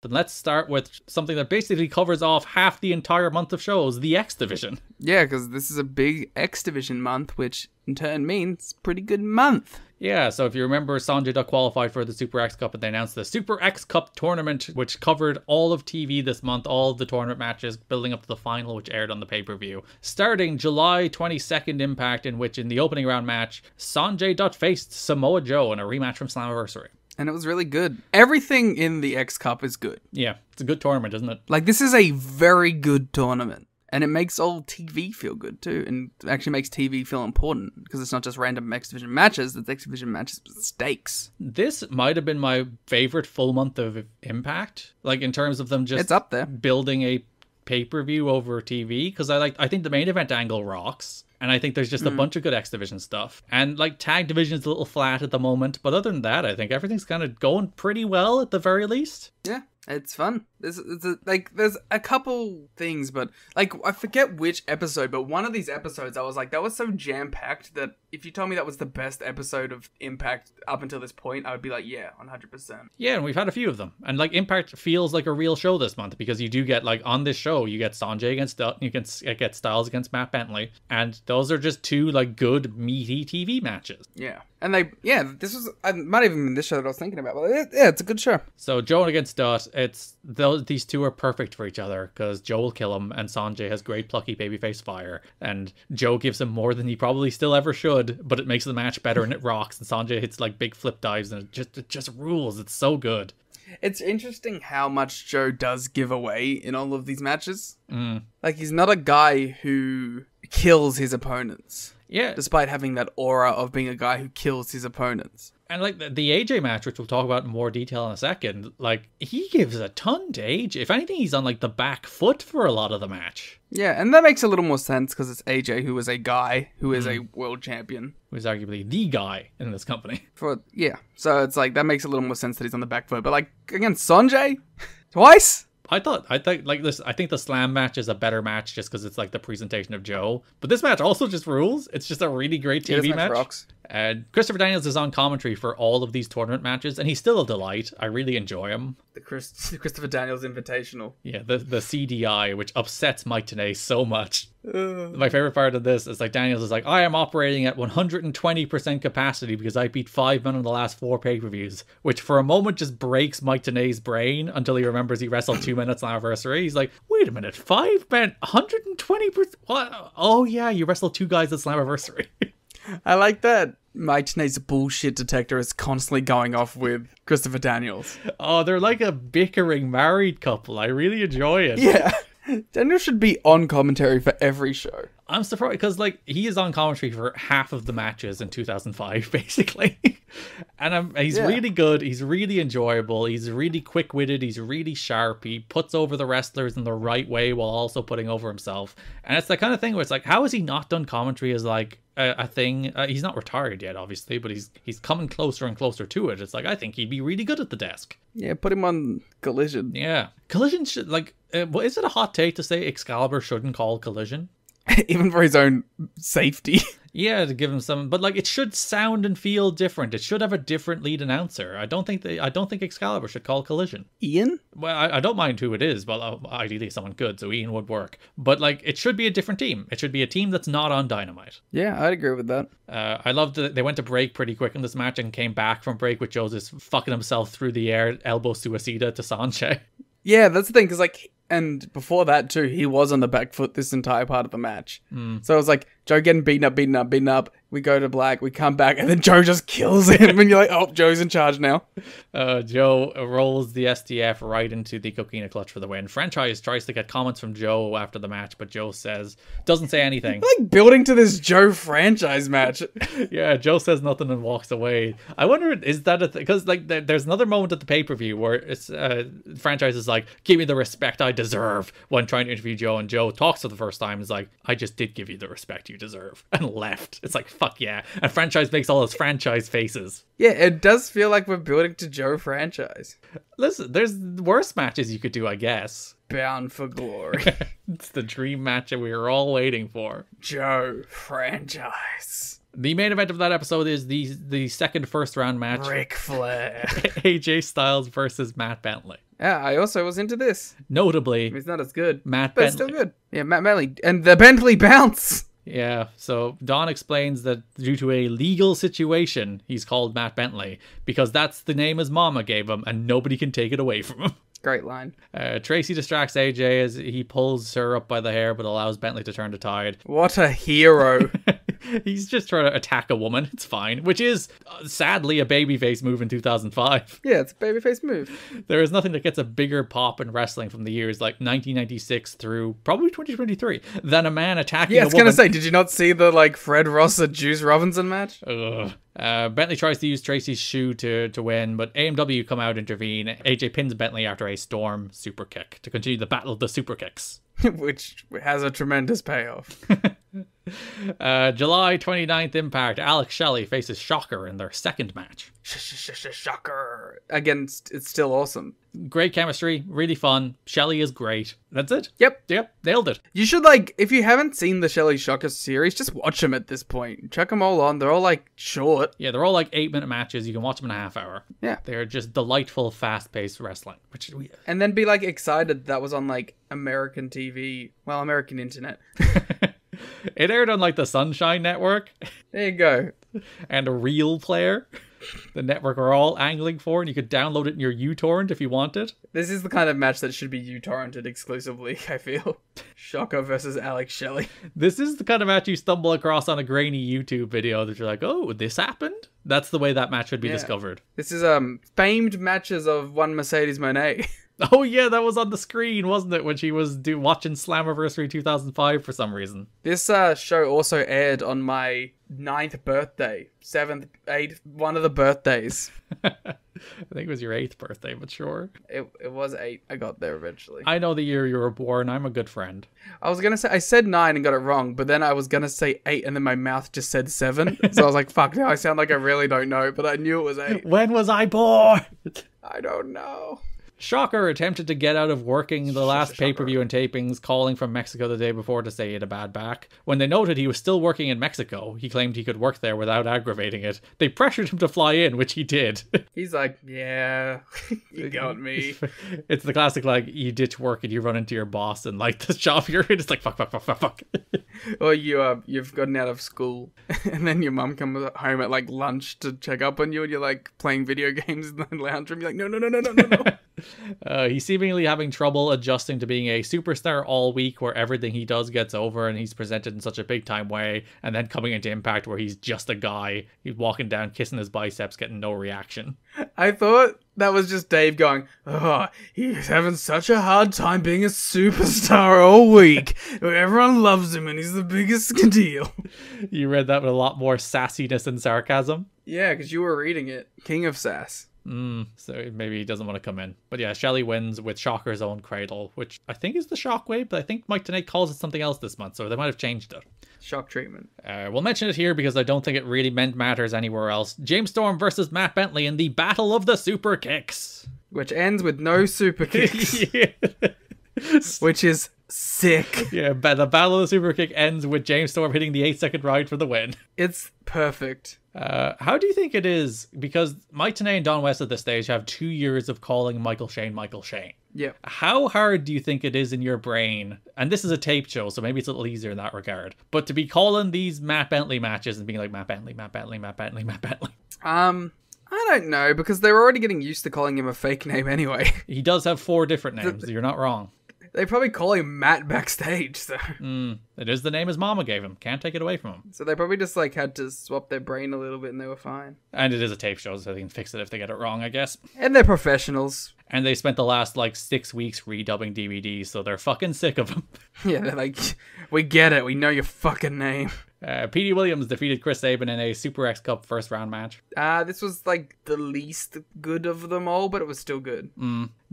then let's start with something that basically covers off half the entire month of shows, the X Division. Yeah, because this is a big X Division month, which in turn means pretty good month. Yeah, so if you remember, Sanjay Dutt qualified for the Super X Cup, and they announced the Super X Cup tournament, which covered all of TV this month, all of the tournament matches, building up to the final, which aired on the pay-per-view. Starting July 22nd Impact, in which in the opening round match, Sanjay Dutt faced Samoa Joe in a rematch from Slammiversary. And it was really good. Everything in the X Cup is good. Yeah, it's a good tournament, isn't it? Like, this is a very good tournament. And it makes all TV feel good too, and it actually makes TV feel important, because it's not just random X Division matches, it's X Division matches with stakes. This might have been my favorite full month of Impact, like in terms of them just It's up there. building a pay-per-view over TV, because I think the main event angle rocks, and I think there's just a bunch of good X Division stuff, and like tag division is a little flat at the moment, but other than that, I think everything's kind of going pretty well at the very least. Yeah, it's fun. There's a couple things, but like I forget which episode, but one of these episodes I was like, that was so jam-packed that if you told me that was the best episode of Impact up until this point, I would be like, yeah, 100%. Yeah, and we've had a few of them. And like Impact feels like a real show this month, because you do get, like, on this show, you get Sanjay against Dutt, you can get Styles against Matt Bentley, and those are just two like good meaty TV matches. Yeah. And this was, I might even been this show that I was thinking about, but yeah, it's a good show. So Joe against Dutt, these two are perfect for each other, because Joe will kill him, and Sanjay has great plucky babyface fire, and Joe gives him more than he probably still ever should, but it makes the match better and it rocks, and Sanjay hits like big flip dives, and it just rules. It's so good. It's interesting how much Joe does give away in all of these matches. Like, he's not a guy who kills his opponents. Yeah. Despite having that aura of being a guy who kills his opponents. And like the AJ match, which we'll talk about in more detail in a second, like he gives a ton to AJ. If anything, he's on like the back foot for a lot of the match. Yeah, and that makes a little more sense because it's AJ, who is a guy who is a world champion. Who's arguably the guy in this company. Yeah, so it's like, that makes a little more sense that he's on the back foot. But like, against Sanjay, twice? I think like this. I think the Slam match is a better match just because it's like the presentation of Joe. But this match also just rules. It's just a really great TV match. Rocks. And Christopher Daniels is on commentary for all of these tournament matches, and he's still a delight. I really enjoy him. The Christopher Daniels Invitational. Yeah, the CDI, which upsets Mike Tenay so much. My favorite part of this is like Daniels is like, I am operating at 120% capacity because I beat 5 men in the last 4 pay-per-views, which for a moment just breaks Mike Tenay's brain until he remembers he wrestled 2 minutes on anniversary. He's like, wait a minute, 5 men, 120%? What? Oh yeah, you wrestled 2 guys at Slammiversary. I like that Mike Tenay's bullshit detector is constantly going off with Christopher Daniels. Oh, they're like a bickering married couple. I really enjoy it. Yeah. Daniel should be on commentary for every show. I'm surprised because like he is on commentary for half of the matches in 2005 basically. And he's really good, he's really enjoyable, he's really quick-witted, he's really sharp, he puts over the wrestlers in the right way while also putting over himself. And it's the kind of thing where it's like, how has he not done commentary as like a thing? He's not retired yet obviously, but he's coming closer and closer to it. It's like, I think he'd be really good at the desk. Yeah, put him on Collision. Yeah, Collision should like is it a hot take to say Excalibur shouldn't call Collision? Even for his own safety. Yeah, to give him some, but like it should sound and feel different. It should have a different lead announcer. I don't think Excalibur should call Collision. Ian? Well, I don't mind who it is. Well, ideally someone good, so Ian would work. But like, it should be a different team. It should be a team that's not on Dynamite. Yeah, I'd agree with that. I loved that they went to break pretty quick in this match and came back from break with Joe just fucking himself through the air, elbow suicida to Sanjay. Yeah, that's the thing, because like, and before that too, he was on the back foot this entire part of the match. So it was like, Joe getting beaten up. We go to black, we come back, and then Joe just kills him. And you're like, oh, Joe's in charge now. Joe rolls the STF right into the Coquina clutch for the win. Franchise tries to get comments from Joe after the match, but Joe doesn't say anything. Like building to this Joe franchise match. Yeah, Joe says nothing and walks away. I wonder, is that a thing? Because like, there's another moment at the pay-per-view where it's Franchise is like, give me the respect I deserve when trying to interview Joe, and Joe talks for the first time is like, I just did give you the respect you deserve, and left. It's like, fuck yeah. And Franchise makes all those franchise faces. Yeah, it does feel like we're building to Joe franchise. Listen, there's worse matches you could do, I guess. Bound for Glory. It's the dream match that we were all waiting for. Joe franchise. The main event of that episode is the second first round match. Ric Flair. AJ Styles versus Matt Bentley. Yeah, I also was into this. Notably, It's not as good, Matt but Bentley. it's still good. Yeah, Matt Bentley. And the Bentley bounce! Yeah, so Don explains that due to a legal situation, he's called Matt Bentley, because that's the name his mama gave him, and nobody can take it away from him. Great line. Tracy distracts AJ as he pulls her up by the hair, but allows Bentley to turn the tide. What a hero. He's just trying to attack a woman. It's fine. Which is, sadly, a babyface move in 2005. Yeah, it's a babyface move. There is nothing that gets a bigger pop in wrestling from the years like 1996 through probably 2023 than a man attacking a woman. Yeah, I was going to say, did you not see the, Fred Ross and Juice Robinson match? Ugh. Bentley tries to use Tracy's shoe to win, but AMW come out, intervene. AJ pins Bentley after a Storm super kick to continue the battle of the super kicks. Which has a tremendous payoff. July 29th Impact. Alex Shelley faces Shocker in their second match. Shocker. Again, it's still awesome. Great chemistry, really fun. Shelley is great. That's it. Yep, nailed it. You should, if you haven't seen the Shelley Shocker series, just watch them at this point. Check them all on. They're all, short. Yeah, they're all 8-minute matches. You can watch them in a half hour. Yeah. They're just delightful, fast-paced wrestling. And then be, excited that was on, American TV. Well, American internet. It aired on, the Sunshine Network. There you go. And a Real Player. The network are all angling for, and you could download it in your uTorrent if you want it. This is the kind of match that should be uTorrented exclusively, I feel. Shocker versus Alex Shelley. This is the kind of match you stumble across on a grainy YouTube video that you're like, oh, this happened? That's the way that match would be discovered. This is famed matches of one Mercedes Moné. Oh yeah, that was on the screen, wasn't it, when she was watching Slammiversary 2005 for some reason. This show also aired on my 9th birthday, 7th, 8th, one of the birthdays. I think it was your 8th birthday, but sure. It was 8. I got there eventually. I know the year you were born. I'm a good friend. I was gonna say, I said 9 and got it wrong, but then I was gonna say 8 and then my mouth just said 7. So I was like, fuck, now I sound like I really don't know, but I knew it was 8. When was I born? I don't know. Shocker attempted to get out of working the last pay-per-view and tapings, calling from Mexico the day before to say he had a bad back. When they noted he was still working in Mexico, he claimed he could work there without aggravating it. They pressured him to fly in, which he did. He's like, yeah, you got me. It's the classic, you ditch work and you run into your boss and the shop you're in, it's like, fuck. Or you've gotten out of school and then your mum comes home at lunch to check up on you and you're playing video games in the lounge room. You're like, no. He's seemingly having trouble adjusting to being a superstar all week where everything he does gets over and he's presented in such a big time way, and then coming into Impact where he's just a guy. He's walking down, kissing his biceps, getting no reaction. I thought that was just Dave going, oh, he's having such a hard time being a superstar all week. Everyone loves him and he's the biggest deal. You read that with a lot more sassiness and sarcasm. Yeah, because you were reading it. King of Sass. So maybe he doesn't want to come in. But yeah, Shelley wins with Shocker's own cradle, which I think is the Shockwave, but I think Mike TNA calls it something else this month, so they might have changed it. Shock treatment. We'll mention it here because I don't think it really matters anywhere else. James Storm versus Matt Bentley in the Battle of the Super Kicks. Which ends with no super kicks. Which is sick. Yeah, but the Battle of the Super Kick ends with James Storm hitting the 8-second ride for the win. It's perfect. How do you think it is? Because Mike TNA and Don West at this stage have 2 years of calling Michael Shane. Yeah. How hard do you think it is in your brain? And this is a tape show, so maybe it's a little easier in that regard. But to be calling these Matt Bentley matches and being like, Matt Bentley. I don't know, because they were already getting used to calling him a fake name anyway. He does have 4 different names. You're not wrong. They probably call him Matt backstage, so. It is the name his mama gave him. Can't take it away from him. So they probably just had to swap their brain a little bit and they were fine. And it is a tape show, so they can fix it if they get it wrong, I guess. And they're professionals. And they spent the last 6 weeks redubbing DVDs, so they're fucking sick of them. Yeah, they're like, we get it. We know your fucking name. Petey Williams defeated Chris Sabin in a Super X Cup first round match. This was the least good of them all, but it was still good.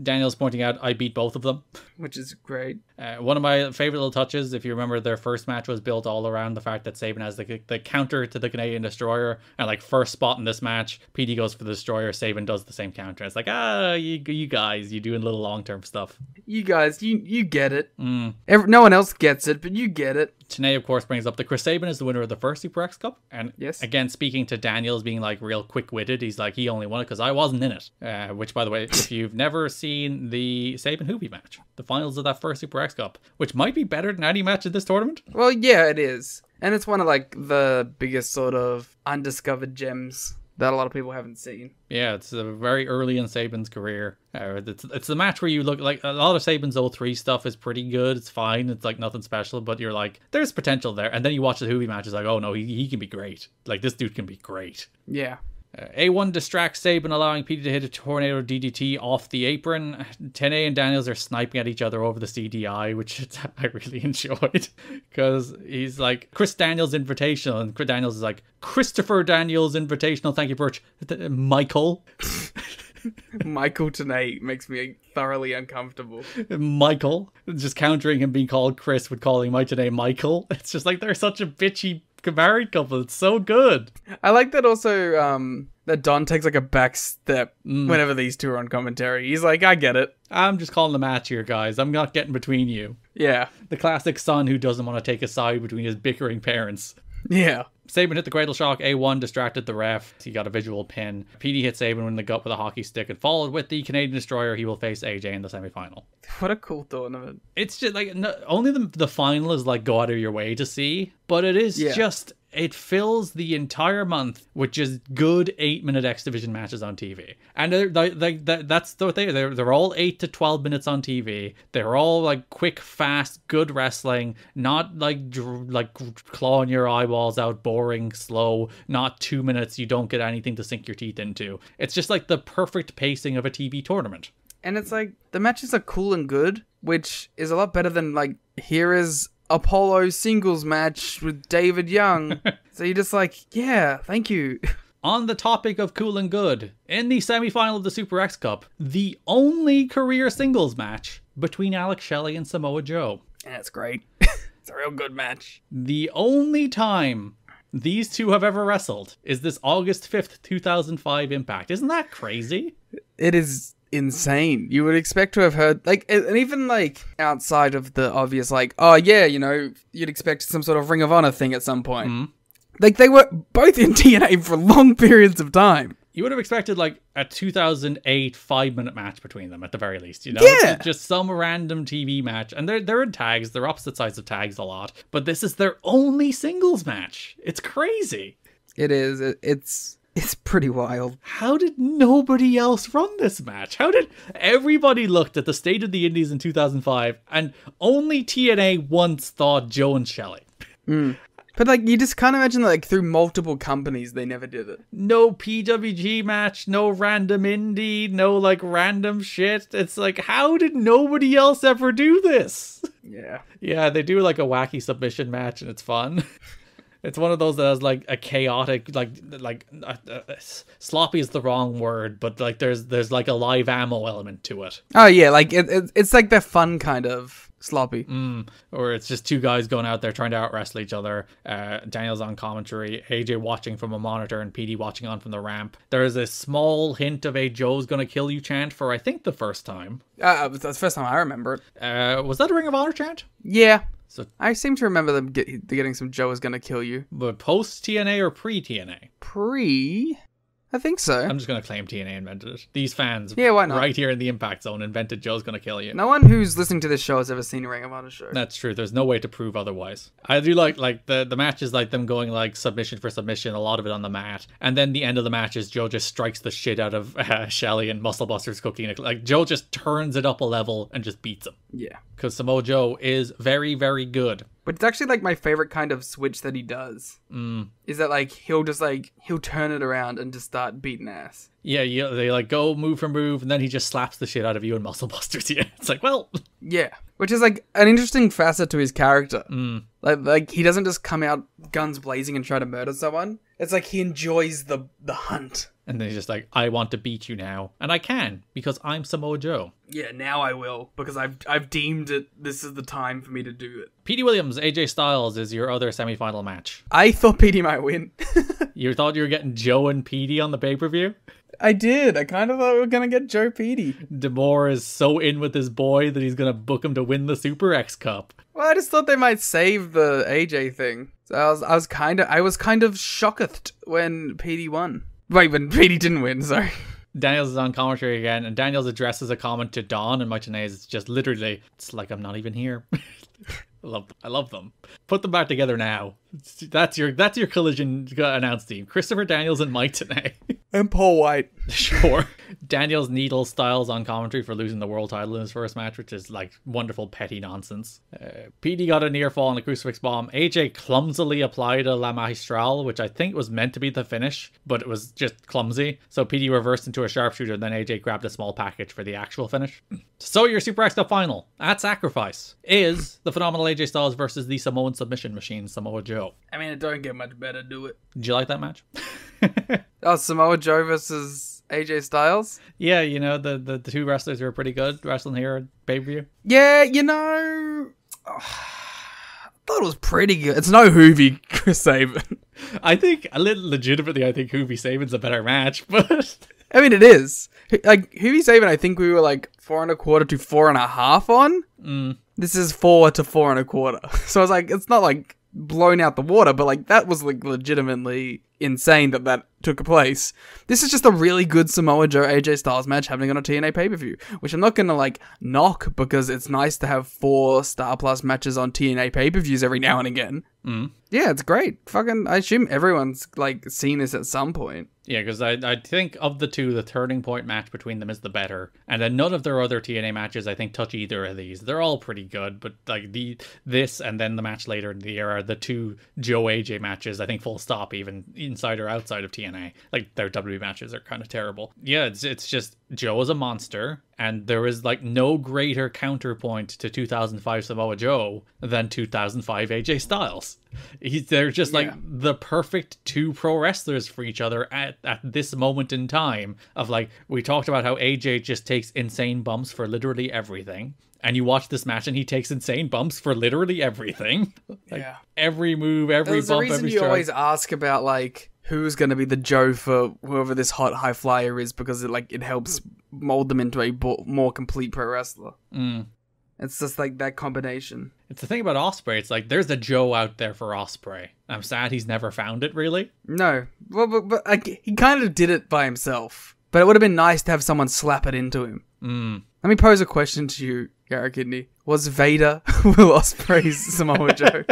Daniel's pointing out I beat both of them. Which is great. One of my favorite little touches, if you remember, their first match was built all around the fact that Sabin has the counter to the Canadian Destroyer, and first spot in this match, Petey goes for the Destroyer, Sabin does the same counter. It's you guys, you doing little long-term stuff. You guys, you get it. No one else gets it, but you get it. TNA, of course, brings up that Chris Sabin is the winner of the first Super X Cup. And Yes. again, speaking to Daniels being like real quick-witted, he's like, he only won it because I wasn't in it. Which, by the way, if you've never seen the Sabin Hoopy match, the finals of that first Super X Cup, which might be better than any match in this tournament. Well, yeah, it is. And it's one of like the biggest sort of undiscovered gems that a lot of people haven't seen. Yeah, it's very early in Sabin's career. It's the match where you look like a lot of Sabin's 03 stuff is pretty good. It's fine. It's like nothing special, but you're like, there's potential there. And then you watch the Hoovy match, it's like, oh no, he can be great. Like, this dude can be great. Yeah. A1 distracts Sabin, allowing Petey to hit a tornado DDT off the apron. TNA and Daniels are sniping at each other over the CDI, which I really enjoyed. Because he's like, Chris Daniels Invitational, and Chris Daniels is like, Christopher Daniels Invitational, thank you, Birch. Michael. Michael tonight makes me thoroughly uncomfortable. Michael. Just countering him being called Chris with calling my today Michael. It's just like, they're such a bitchy married couple. It's so good. I like that also that Don takes like a back step whenever these two are on commentary. He's like, I get it. I'm just calling the match here, guys. I'm not getting between you. Yeah. The classic son who doesn't want to take a side between his bickering parents. Yeah. Sabin hit the Cradle Shock. A1 distracted the ref. He got a visual pin. PD hit Sabin in the gut with a hockey stick and followed with the Canadian Destroyer. He will face AJ in the semifinal. What a cool tournament. It's just like, only the final is like go out of your way to see, but it is just, it fills the entire month with just good 8-minute X Division matches on TV. And that's the thing. They're all 8 to 12 minutes on TV. They're all like quick, fast, good wrestling, not like clawing your eyeballs out, boring, slow, not 2 minutes. You don't get anything to sink your teeth into. It's just like the perfect pacing of a TV tournament. And it's like, the matches are cool and good, which is a lot better than like, here is Apollo singles match with David Young. So you're just like, yeah, thank you. On the topic of cool and good, in the semi-final of the Super X Cup, the only career singles match between Alex Shelley and Samoa Joe. And it's great. It's a real good match. The only time these two have ever wrestled is this August 5th, 2005 Impact. Isn't that crazy? It is insane. You would expect to have heard, like, and even like outside of the obvious, like, oh yeah, you know, you'd expect some sort of Ring of Honor thing at some point. Mm-hmm. Like, they were both in TNA for long periods of time. You would have expected like a 2008 5-minute match between them at the very least, you know? Yeah. Just some random TV match. And they're in tags. They're opposite sides of tags a lot. But this is their only singles match. It's crazy. It is. It's pretty wild. How did nobody else run this match? How did everybody looked at the state of the Indies in 2005 and only TNA once thought Joe and Shelley? But like, you just can't imagine, like, through multiple companies, they never did it. No PWG match, no random indie, no like random shit. It's like, how did nobody else ever do this? Yeah. Yeah, they do like a wacky submission match and it's fun. It's one of those that has like a chaotic, sloppy is the wrong word, but like there's like a live ammo element to it. Oh yeah, like it's like the fun kind of sloppy. Or it's just two guys going out there trying to out wrestle each other. Daniel's on commentary, AJ watching from a monitor, and PD watching on from the ramp. There is a small hint of a Joe's gonna kill you chant for I think the first time. That's the first time I remember it. Was that a Ring of Honor chant? Yeah. So I seem to remember them getting some Joe is gonna kill you. But post TNA or pre TNA? Pre? I think so. I'm just going to claim TNA invented it. These fans why not? Right here in the Impact Zone invented Joe's Gonna Kill You. No one who's listening to this show has ever seen a Ring of Honor show. That's true. There's no way to prove otherwise. I do like the matches, like them going like submission for submission, a lot of it on the mat. And then the end of the match is Joe just strikes the shit out of Shelley and Muscle Buster's cooking. Like Joe just turns it up a level and just beats him. Yeah. Because Samoa Joe is very, very good. But it's actually like my favorite kind of switch that he does. Is that like he'll turn it around and just start beating ass. Yeah, they like go move for move, and then he just slaps the shit out of you and Muscle Busters. Yeah, it's like, well, yeah, which is like an interesting facet to his character. Like he doesn't just come out guns blazing and try to murder someone. It's like he enjoys the hunt. And then he's just like, I want to beat you now. And I can, because I'm Samoa Joe. Yeah, now I will, because I've deemed it, this is the time for me to do it. Petey Williams, AJ Styles is your other semi-final match. I thought Petey might win. You thought you were getting Joe and Petey on the pay-per-view? I did. I kind of thought we were going to get Joe Petey. D'Amore is so in with his boy that he's going to book him to win the Super X Cup. Well, I just thought they might save the AJ thing. So I was kind of shocked when Petey won. Wait, when Petey didn't win, sorry. Daniels is on commentary again, and Daniels addresses a comment to Dawn and Martinez. It's just literally, it's like I'm not even here. I love them. Put them back together now. That's your Collision announce team. Christopher Daniels and Mike Tenay. And Paul White. Sure. Daniels needles Styles on commentary for losing the world title in his first match, which is like wonderful petty nonsense. PD got a near fall on the crucifix bomb. AJ clumsily applied a La Magistral, which I think was meant to be the finish, but it was just clumsy. So PD reversed into a sharpshooter, then AJ grabbed a small package for the actual finish. So your Super X Cup final at Sacrifice is the phenomenal AJ Styles versus the Samoan submission machine, Samoa Joe. I mean, it don't get much better, do it? Did you like that match? Oh, Samoa Joe versus AJ Styles? Yeah, you know, the two wrestlers were pretty good wrestling here at pay-per-view. Yeah, you know, I thought it was pretty good. It's no Hoovy Saban. I think, legitimately, I think Hoovy Saban's a better match, but... I mean, it is. Like, Hoovy Saban, I think we were like 4.25 to 4.5 on. This is 4 to 4.25. So I was like, it's not like blown out the water, but like that was like legitimately insane that took place. This is just a really good Samoa Joe AJ Styles match happening on a TNA pay-per-view, which I'm not gonna like knock because it's nice to have 4 Star Plus matches on TNA pay-per-views every now and again. Yeah, it's great. Fucking, I assume everyone's like seen this at some point. Yeah, because I think of the two, the turning point match between them is the better. And then none of their other TNA matches, I think, touch either of these. They're all pretty good, but like this and then the match later in the year are the two Joe AJ matches, I think, full stop, even inside or outside of TNA. Like, their WWE matches are kind of terrible. Yeah, it's just Joe is a monster, and there is like no greater counterpoint to 2005 Samoa Joe than 2005 AJ Styles. They're just like the perfect two pro wrestlers for each other at this moment in time. Of like, we talked about how AJ just takes insane bumps for literally everything, and you watch this match and he takes insane bumps for literally everything. Like, every move, every There's bump, a reason every you strike. always ask about like who's going to be the Joe for whoever this hot high flyer is, because it helps mold them into a more complete pro wrestler. It's just like that combination. It's the thing about Ospreay. It's like, there's a Joe out there for Ospreay. I'm sad he's never found it, really. No. Well, but like, he kind of did it by himself. But it would have been nice to have someone slap it into him. Let me pose a question to you, Garrett Kidney. Was Vader Will Ospreay's Samoa Joe?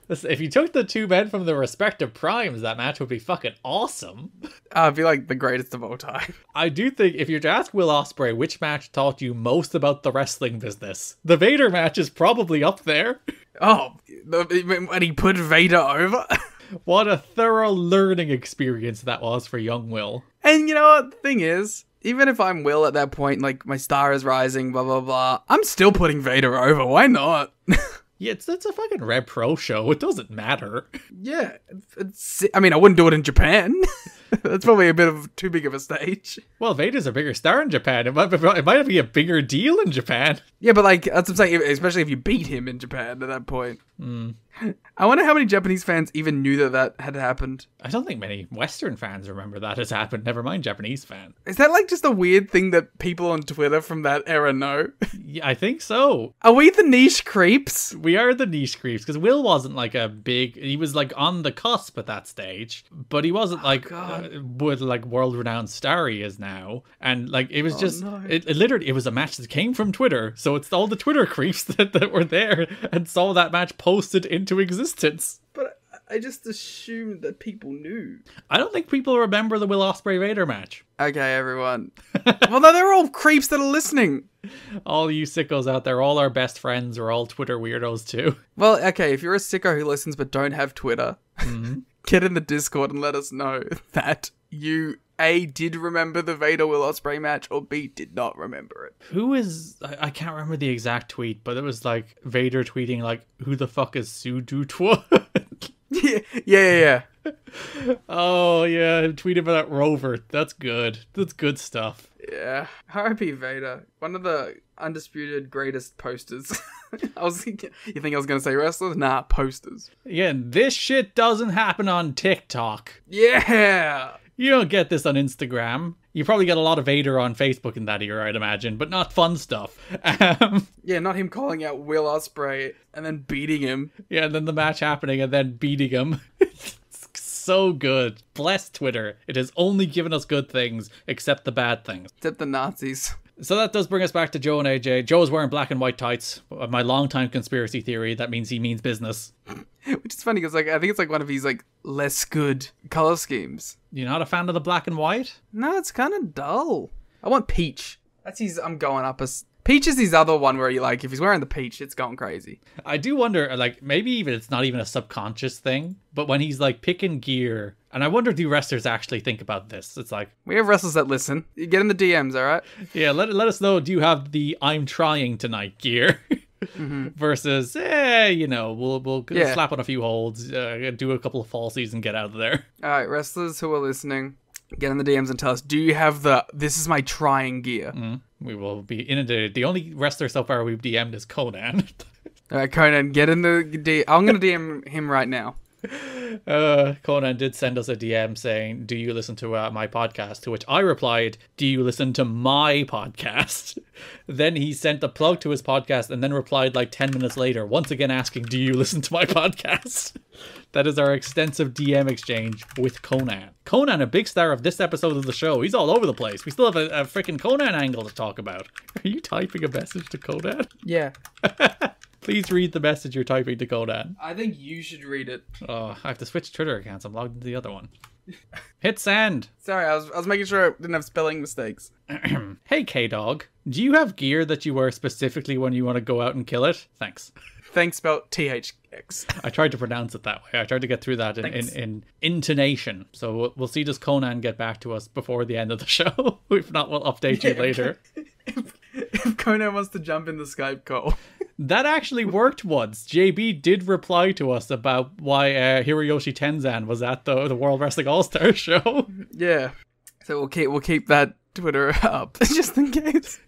If you took the two men from their respective primes, that match would be fucking awesome. It'd be like the greatest of all time. I do think if you're to ask Will Ospreay which match taught you most about the wrestling business, the Vader match is probably up there. Oh, and he put Vader over? What a thorough learning experience that was for young Will. And you know what? The thing is, even if I'm Will at that point, like my star is rising, blah, blah, blah, I'm still putting Vader over. Why not? Yeah, it's a fucking Rev Pro show. It doesn't matter. Yeah. I mean, I wouldn't do it in Japan. That's probably a bit of too big of a stage. Well, Vader's a bigger star in Japan. It might be a bigger deal in Japan. Yeah, but like, that's what I'm saying, especially if you beat him in Japan at that point. I wonder how many Japanese fans even knew that had happened. I don't think many Western fans remember that has happened, never mind Japanese fans. Is that like just a weird thing that people on Twitter from that era know? Yeah, I think so. Are we the niche creeps? We are the niche creeps, because Will wasn't like he was like on the cusp at that stage, but he wasn't with like world-renowned star he is now. And like, it was it literally, it was a match that came from Twitter, so it's all the Twitter creeps that were there and saw that match posted into existence. But I just assumed that people knew. I don't think people remember the Will Ospreay Vader match. Okay, everyone. Well, no, they're all creeps that are listening. All you sickos out there, all our best friends are all Twitter weirdos too. Well, okay, if you're a sicko who listens but don't have Twitter, get in the Discord and let us know that you A, did remember the Vader Will Ospreay match, or B, did not remember it. Who is... I can't remember the exact tweet, but it was like Vader tweeting like, who the fuck is Sudu Twa? Yeah. Oh, yeah, tweeted about Rover. That's good. That's good stuff. Yeah. R.I.P. Vader. One of the undisputed greatest posters. You think I was going to say wrestlers? Nah, posters. Yeah, and this shit doesn't happen on TikTok. Yeah! You don't get this on Instagram. You probably get a lot of Vader on Facebook in that era, I'd imagine, but not fun stuff. Yeah, not him calling out Will Ospreay and then beating him. Yeah, and then the match happening and then beating him. It's so good. Bless Twitter. It has only given us good things, except the bad things. Except the Nazis. So that does bring us back to Joe and AJ. Joe is wearing black and white tights. My long-time conspiracy theory, that means he means business. Which is funny because I think it's like one of his like less good color schemes. You're not a fan of the black and white? No, it's kind of dull. I want peach. I'm going up as... Peach is his other one where you like, if he's wearing the peach, it's going crazy. I do wonder, like, maybe even it's not even a subconscious thing, but when he's like picking gear, and I wonder do wrestlers actually think about this? It's like... We have wrestlers that listen. You get in the DMs, alright? Yeah, let us know, do you have the I'm trying tonight gear? Versus, we'll slap on a few holds, do a couple of falsies and get out of there. Alright, wrestlers who are listening, get in the DMs and tell us, do you have the this is my trying gear? We will be inundated. The only wrestler so far we've DM'd is Conan. Alright, Conan, get in the DM. I'm going to DM him right now. Conan did send us a DM saying, do you listen to my podcast? To which I replied, do you listen to my podcast? Then he sent a plug to his podcast and then replied like 10 minutes later, once again asking, do you listen to my podcast? That is our extensive DM exchange with Conan. Conan, a big star of this episode of the show. He's all over the place. We still have a freaking Conan angle to talk about. Are you typing a message to Conan? Yeah. Please read the message you're typing to Conan. I think you should read it. Oh, I have to switch Twitter accounts. I'm logged into the other one. Hit send. Sorry, I was making sure I didn't have spelling mistakes. Hey, K-Dog. Do you have gear that you wear specifically when you want to go out and kill it? Thanks. Thanks spelled THX. I tried to pronounce it that way. I tried to get through that in intonation. So we'll see, does Conan get back to us before the end of the show? If not, we'll update you later. If Conan wants to jump in the Skype call. That actually worked once. JB did reply to us about why Hiroyoshi Tenzan was at the World Wrestling All-Stars show. Yeah. So we'll keep that Twitter up, just in case.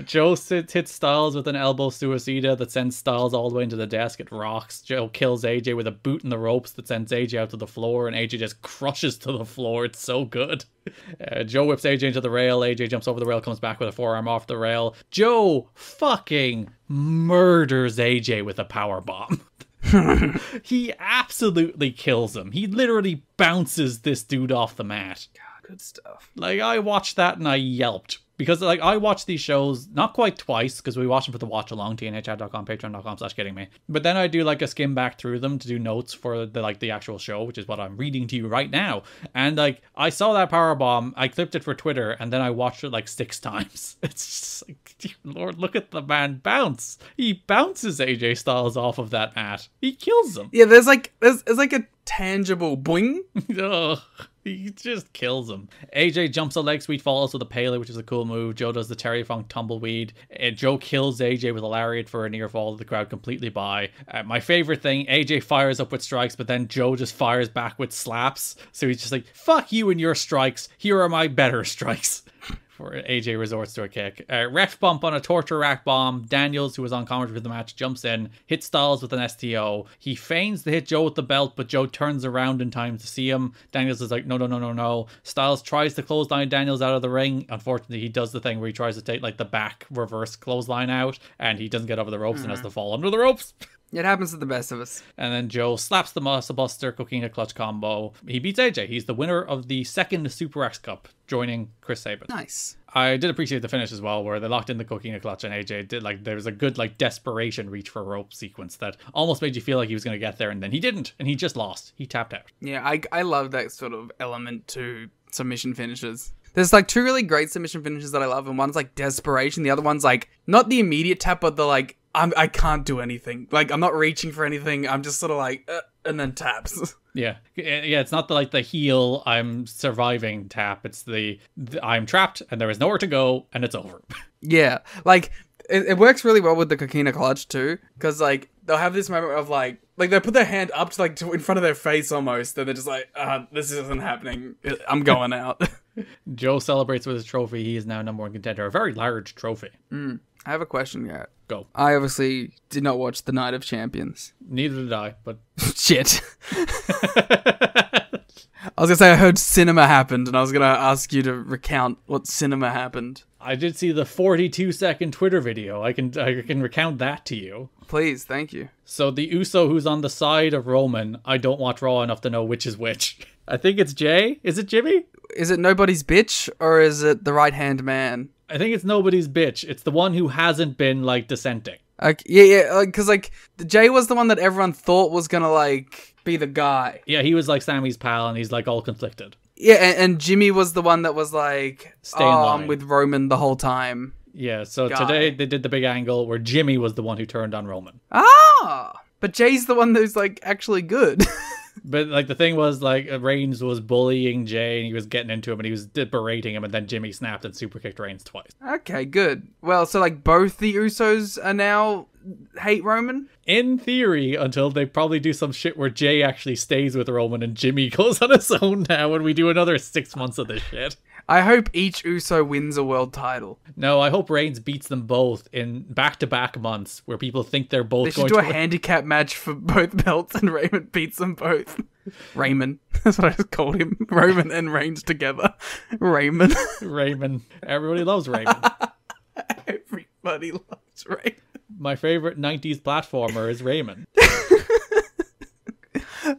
Joe hits Styles with an elbow suicida that sends Styles all the way into the desk. It rocks. Joe kills AJ with a boot in the ropes that sends AJ out to the floor, and AJ just crushes to the floor. It's so good. Joe whips AJ into the rail. AJ jumps over the rail, comes back with a forearm off the rail. Joe fucking murders AJ with a power bomb. He absolutely kills him. He literally bounces this dude off the mat. God, good stuff. Like, I watched that and I yelped. Because, like, I watch these shows, not quite twice, because we watch them for the watch along, tnachat.com, patreon.com/gettingme. But then I do, like, a skim back through them to do notes for, the actual show, which is what I'm reading to you right now. And, like, I saw that powerbomb, I clipped it for Twitter, and then I watched it, like, 6 times. It's just like, dear Lord, look at the man bounce. He bounces AJ Styles off of that mat. He kills him. Yeah, there's like a tangible boing. Ugh. He just kills him. AJ jumps a leg sweep, follows with a Pele, which is a cool move. Joe does the Terry Funk tumbleweed. Joe kills AJ with a lariat for a near fall that the crowd completely buy. My favorite thing, AJ fires up with strikes, but then Joe just fires back with slaps. So he's just like, fuck you and your strikes. Here are my better strikes. Before AJ resorts to a kick. Ref bump on a torture rack bomb. Daniels, who was on commentary for the match, jumps in, hits Styles with an STO. He feigns to hit Joe with the belt, but Joe turns around in time to see him. Daniels is like, no. Styles tries to clothesline Daniels out of the ring. Unfortunately, he does the thing where he tries to take like the back reverse clothesline out, and he doesn't get over the ropes and has to fall under the ropes. It happens to the best of us. And then Joe slaps the Muscle Buster, Coquina Clutch combo. He beats AJ. He's the winner of the second Super X Cup, joining Chris Sabin. Nice. I did appreciate the finish as well, where they locked in the Coquina Clutch and AJ did, like, there was a good, like, desperation reach for a rope sequence that almost made you feel like he was going to get there, and then he didn't, and he just lost. He tapped out. Yeah, I love that sort of element to submission finishes. There's like 2 really great submission finishes that I love, and one's like desperation, the other one's like, not the immediate tap, but the like, I can't do anything. Like, I'm not reaching for anything, I'm just sort of like, and then taps. Yeah, it's not the heel, I'm surviving tap. It's the I'm trapped and there is nowhere to go and it's over. Yeah, like, it works really well with the Coquina Clutch too, because like, they'll have this moment of like they put their hand up to like in front of their face almost, and they're just like, this isn't happening, I'm going out. Joe celebrates with his trophy. He is now #1 contender, a very large trophy. I have a question, Garrett. Go. I obviously did not watch the Night of Champions. Neither did I, but... Shit. I was gonna say I heard cinema happened, and I was gonna ask you to recount what cinema happened. I did see the 42-second Twitter video. I can recount that to you. Please, thank you. So the Uso who's on the side of Roman, I don't watch Raw enough to know which is which. I think it's Jay. Is it Jimmy? Is it nobody's bitch, or is it the right-hand man? I think it's nobody's bitch. It's the one who hasn't been, like, dissenting. Yeah, because, like, Jay was the one that everyone thought was gonna, like, be the guy. Yeah, he was, like, Sammy's pal, and he's, like, all conflicted. Yeah, and Jimmy was the one that was like, Stay in line. I'm with Roman the whole time. Yeah, so Guy. today they did the big angle where Jimmy was the one who turned on Roman. But Jay's the one who's, like, actually good. But, like, the thing was, like, Reigns was bullying Jay, and he was getting into him, and he was berating him, and then Jimmy snapped and super kicked Reigns twice. Okay, good. Well, so, like, both the Usos are now hate Roman? In theory, until they probably do some shit where Jay actually stays with Roman and Jimmy goes on his own now, and we do another 6 months of this shit. I hope each Uso wins a world title. No, I hope Reigns beats them both in back-to-back months where people think they're both They should do a handicap match for both belts and Raymond beats them both. Raymond. That's what I just called him. Roman and Reigns together. Raymond. Raymond. Everybody loves Raymond. Everybody loves Raymond. My favorite 90s platformer is Raymond.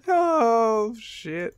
Oh, shit.